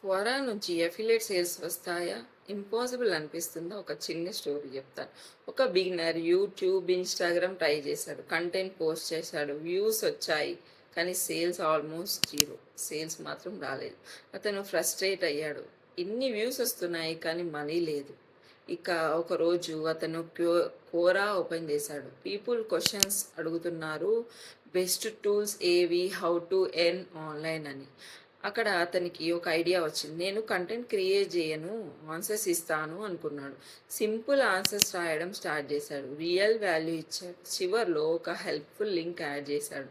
క్వోరా నుంచి affiliate sales వస్తాయా? Impossible అనిపిస్తుందా? ఒక చిన్న స్టోరీ చెప్తాను. ఒక బిగినర్ యూట్యూబ్, ఇన్‌స్టాగ్రామ్ ట్రై చేశాడు. కంటెంట్ పోస్ట్ చేశాడు. వ్యూస్ వచ్చాయి. కానీ సేల్స్ ఆల్మోస్ట్ జీరో. సేల్స్ మాత్రం రాలేదు. అతను ఫ్రస్ట్రేట్ అయ్యాడు. ఇన్ని వ్యూస్ వస్తున్నాయి కానీ మనీ లేదు. ఇక ఒకరోజు అతను క్వోరా ఓపెన్ చేశాడు. పీపుల్ క్వశ్చన్స్ అడుగుతున్నారు. బెస్ట్ టూల్స్ ఏవి? హౌ టు ఎర్న్ ఆన్‌లైన్ అని. అక్కడ అతనికి ఒక ఐడియా వచ్చింది. నేను కంటెంట్ క్రియేట్ చేయను, ఆన్సర్స్ ఇస్తాను అనుకున్నాడు. సింపుల్ ఆన్సర్స్ రాయడం స్టార్ట్ చేశాడు. రియల్ వాల్యూ ఇచ్చాడు. చివర్లో ఒక హెల్ప్ఫుల్ లింక్ యాడ్ చేశాడు.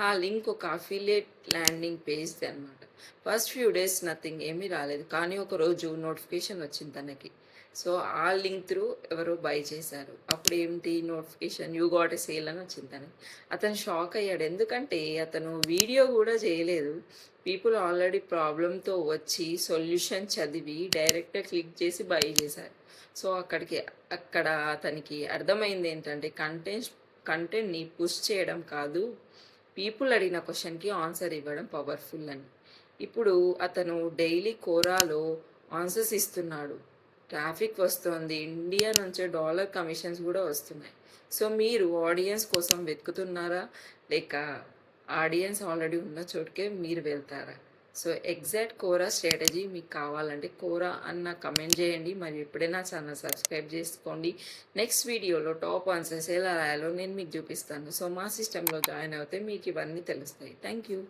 ఆ లింక్ ఒక అఫిలియేట్ ల్యాండింగ్ పేజ్ది అనమాట. ఫస్ట్ ఫ్యూ డేస్ నథింగ్, ఏమీ రాలేదు. కానీ ఒక రోజు నోటిఫికేషన్ వచ్చింది తనకి. సో ఆ లింక్ త్రూ ఎవరో బై చేశారు. అప్పుడు ఏంటి notification, you got a sale అని వచ్చింది తనకి. అతను షాక్ అయ్యాడు. ఎందుకంటే అతను వీడియో కూడా చేయలేదు. పీపుల్ ఆల్రెడీ ప్రాబ్లంతో వచ్చి సొల్యూషన్ చదివి డైరెక్ట్గా క్లిక్ చేసి బై చేశారు. సో అక్కడ అతనికి అర్థమైంది ఏంటంటే కంటెంట్ని పుష్ చేయడం కాదు, పీపుల్ అడిగిన క్వశ్చన్కి ఆన్సర్ ఇవ్వడం పవర్ఫుల్ అని. ఇప్పుడు అతను డైలీ కోరాలో ఆన్సర్స్ ఇస్తున్నాడు. ట్రాఫిక్ వస్తుంది. ఇండియా నుంచి డాలర్ కమిషన్స్ కూడా వస్తున్నాయి. సో మీరు ఆడియన్స్ కోసం వెతుకుతున్నారా, లేక ఆడియన్స్ ఆల్రెడీ ఉన్న చోటుకే మీరు వెళ్తారా? సో ఎగ్జాక్ట్ కోరా స్ట్రాటజీ మీకు కావాలంటే కోరా అన్న కమెంట్ చేయండి. మరి ఎప్పుడైనా ఛానల్ సబ్స్క్రైబ్ చేసుకోండి. నెక్స్ట్ వీడియోలో టాప్ ఆన్సర్స్ ఎలా రాయాలో నేను మీకు చూపిస్తాను. సో మా సిస్టంలో జాయిన్ అవుతే మీకు ఇవన్నీ తెలుస్తాయి. Thank you.